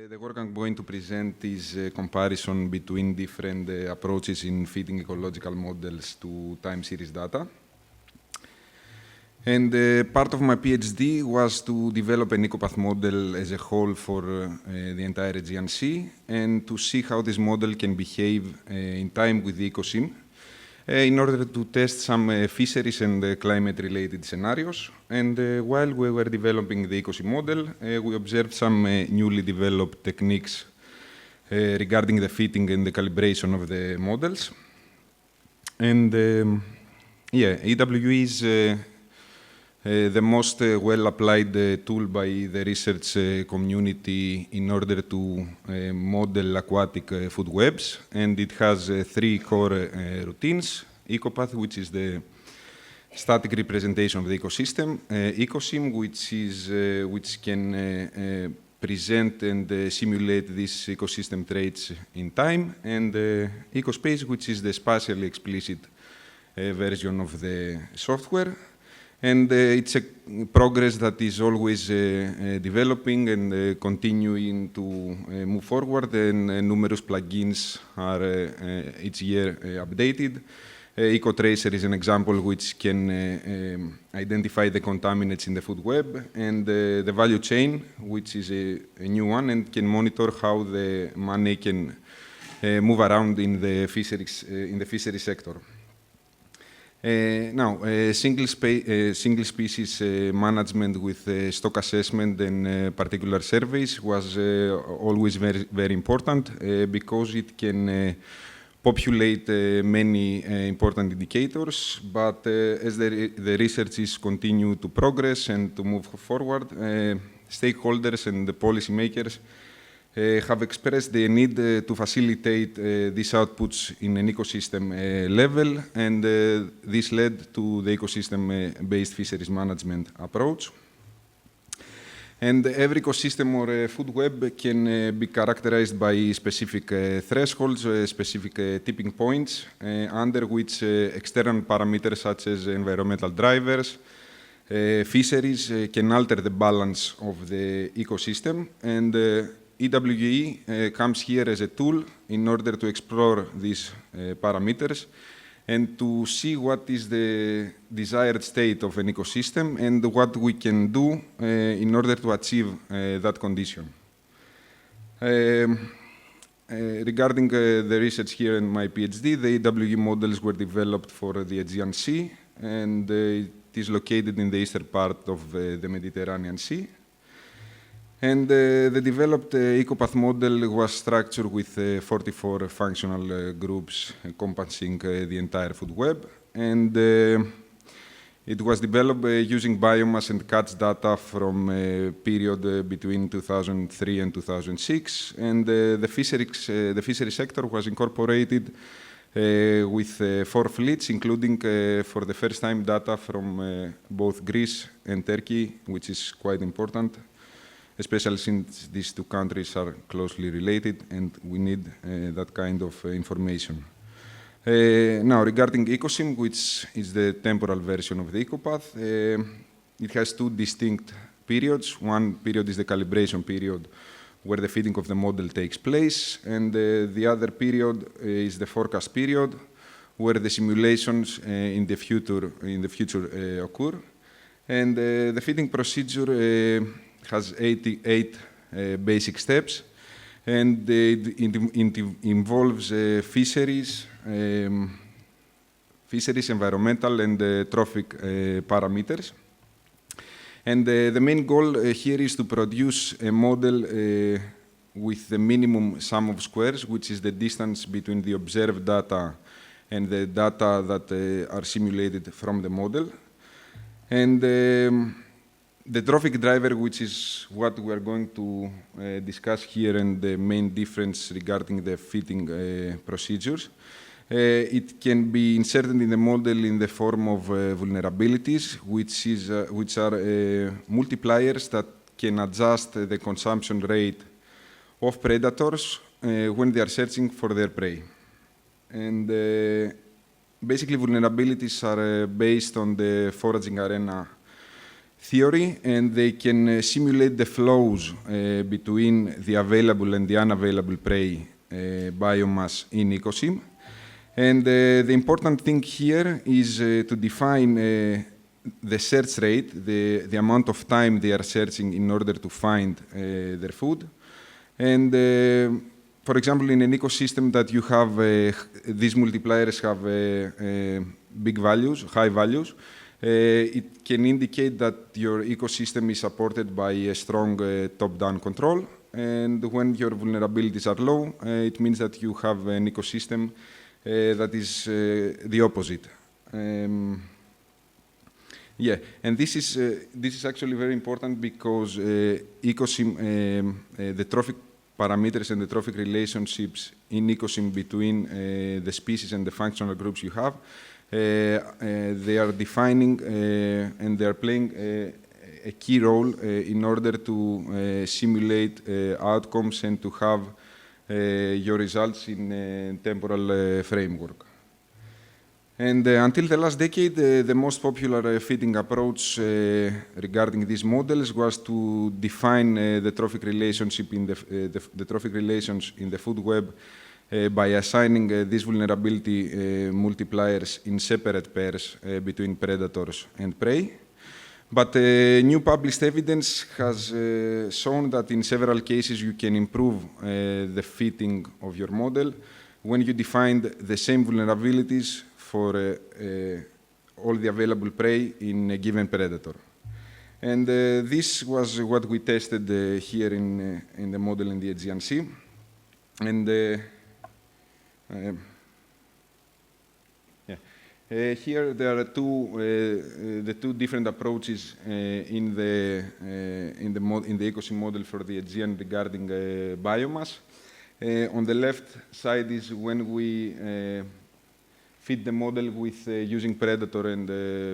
The work I'm going to present is a comparison between different approaches in fitting ecological models to time series data. And part of my PhD was to develop an ecopath model as a whole for the entire Aegean Sea and to see how this model can behave in time with the ecosim in order to test some fisheries and climate-related scenarios. And while we were developing the ecosim model, we observed some newly developed techniques regarding the fitting and the calibration of the models. And EWE is the most well-applied tool by the research community in order to model aquatic food webs, and it has three core routines. Ecopath, which is the static representation of the ecosystem, ecosim, which can present and simulate these ecosystem traits in time, and ecospace, which is the spatially explicit version of the software. And it's a progress that is always developing and continuing to move forward, and numerous plugins are each year updated. EcoTracer is an example which can identify the contaminants in the food web, and the value chain, which is a new one and can monitor how the money can move around in the fisheries sector. Now, single species management with stock assessment and particular surveys was always very, very important because it can populate many important indicators. But as the researchers continue to progress and to move forward, stakeholders and the policymakers have expressed the need to facilitate these outputs in an ecosystem level, and this led to the ecosystem-based fisheries management approach. And every ecosystem or food web can be characterized by specific thresholds, specific tipping points, under which external parameters such as environmental drivers, fisheries can alter the balance of the ecosystem, and EWE comes here as a tool in order to explore these parameters and to see what is the desired state of an ecosystem and what we can do in order to achieve that condition. Regarding the research here in my PhD, the EWE models were developed for the Aegean Sea, and it is located in the eastern part of the Mediterranean Sea. And the developed ecopath model was structured with 44 functional groups encompassing the entire food web. And it was developed using biomass and catch data from a period between 2003 and 2006. And the fishery sector was incorporated with 4 fleets, including for the first time data from both Greece and Turkey, which is quite important, especially since these two countries are closely related and we need that kind of information. Now, regarding ecosim, which is the temporal version of the ecopath, it has 2 distinct periods. One period is the calibration period, where the fitting of the model takes place, and the other period is the forecast period, where the simulations in the future occur. And the fitting procedure has 88 basic steps, and it involves fisheries, environmental, and trophic parameters. And the main goal here is to produce a model with the minimum sum of squares, which is the distance between the observed data and the data that are simulated from the model. And the trophic driver, which is what we are going to discuss here, and the main difference regarding the fitting procedures, it can be inserted in the model in the form of vulnerabilities, which are multipliers that can adjust the consumption rate of predators when they are searching for their prey. And basically, vulnerabilities are based on the foraging arena theory, and they can simulate the flows between the available and the unavailable prey biomass in ecosim. And the important thing here is to define the search rate, the amount of time they are searching in order to find their food. And for example, in an ecosystem that you have, these multipliers have big values, high values, it can indicate that your ecosystem is supported by a strong top-down control. And when your vulnerabilities are low, it means that you have an ecosystem that is the opposite. Yeah, and this is actually very important because ecosim, the trophic parameters and the trophic relationships in ecosim between the species and the functional groups you have, they are defining and they are playing a key role in order to simulate outcomes and to have your results in a temporal framework. And until the last decade, the most popular fitting approach regarding these models was to define the trophic relationship in the trophic relations in the food web by assigning these vulnerability multipliers in separate pairs between predators and prey. But new published evidence has shown that in several cases you can improve the fitting of your model when you define the same vulnerabilities for all the available prey in a given predator. And this was what we tested here in the model in the Aegean Sea. And here there are the two different approaches in the ecosim model for the Aegean regarding biomass. On the left side is when we fit the model with using predator and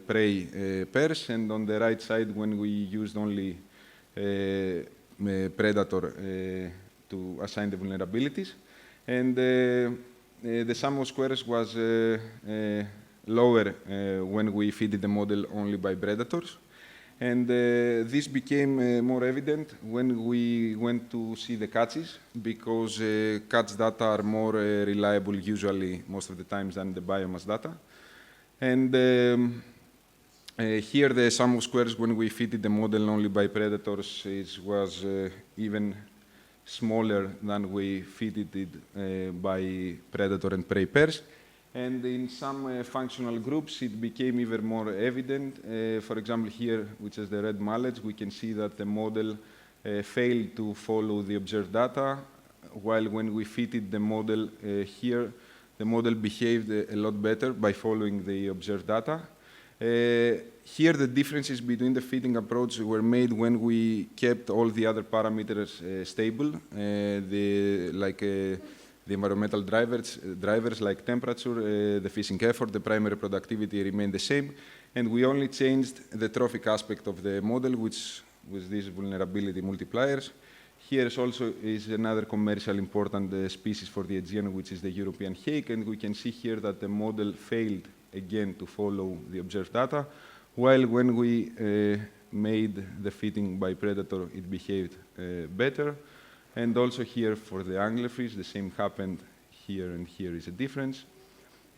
prey pairs, and on the right side when we used only predator to assign the vulnerabilities. And the sum of squares was lower when we fitted the model only by predators. And this became more evident when we went to see the catches, because catch data are more reliable usually most of the times than the biomass data. And here the sum of squares when we fitted the model only by predators was even smaller than we fitted it by predator and prey pairs. And in some functional groups, it became even more evident. For example, here, which is the red mallets, we can see that the model failed to follow the observed data, while when we fitted the model here, the model behaved a lot better by following the observed data. Here, the differences between the fitting approach were made when we kept all the other parameters stable, the environmental drivers like temperature, the fishing effort, the primary productivity remained the same, and we only changed the trophic aspect of the model, which was these vulnerability multipliers. Here also is another commercial important species for the Aegean, which is the European hake, and we can see here that the model failed again to follow the observed data, while when we made the fitting by predator, it behaved better. And also here for the anglerfish, the same happened here, and here is a difference.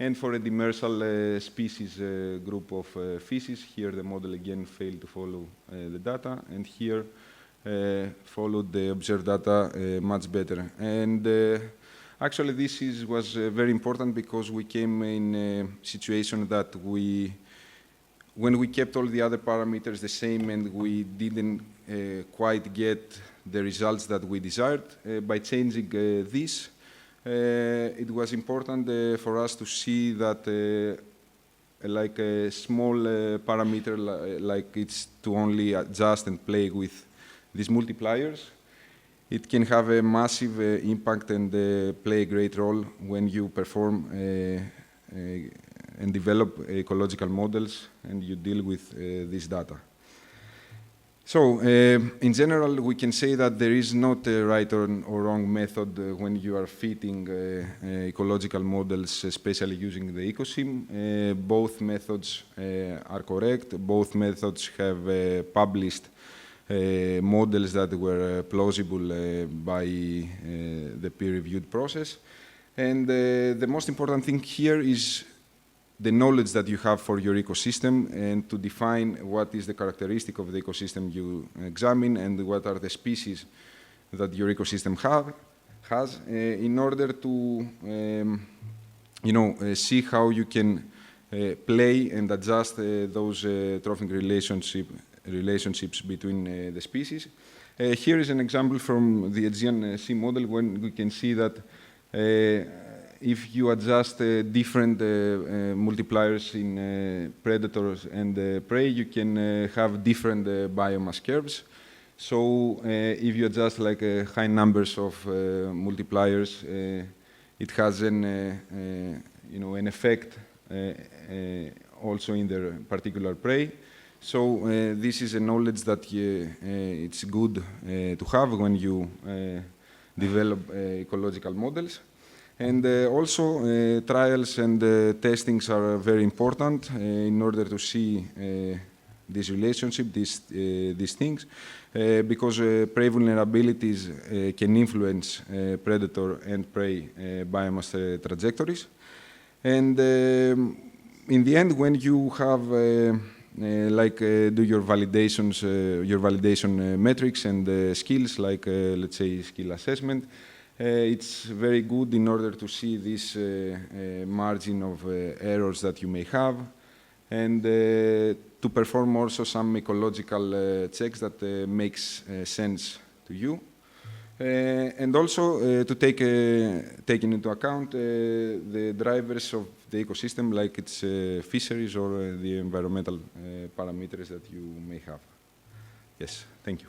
And for a demersal species group of fishes, here the model again failed to follow the data, and here followed the observed data much better. And actually this was very important because we came in a situation that when we kept all the other parameters the same and we didn't quite get the results that we desired, by changing this, it was important for us to see that like a small parameter, like it's to only adjust and play with these multipliers, it can have a massive impact and play a great role when you perform and develop ecological models and you deal with this data. So, in general, we can say that there is not a right or wrong method when you are fitting ecological models, especially using the ecosim. Both methods are correct. Both methods have published models that were plausible by the peer-reviewed process. And the most important thing here is the knowledge that you have for your ecosystem and to define what is the characteristic of the ecosystem you examine and what are the species that your ecosystem has in order to see how you can play and adjust those trophic relationships between the species. Here is an example from the Aegean Sea model when we can see that if you adjust different multipliers in predators and prey, you can have different biomass curves. So if you adjust like high numbers of multipliers, it has an effect also in the particular prey. So this is a knowledge that it's good to have when you develop ecological models. And also, trials and testings are very important in order to see this relationship, these things, because prey vulnerabilities can influence predator and prey biomass trajectories. And in the end, when you have do your validations, your validation metrics and skills, like let's say skill assessment, it's very good in order to see this margin of errors that you may have and to perform also some ecological checks that makes sense to you. And also to take into account the drivers of the ecosystem, like its fisheries or the environmental parameters that you may have. Yes, thank you.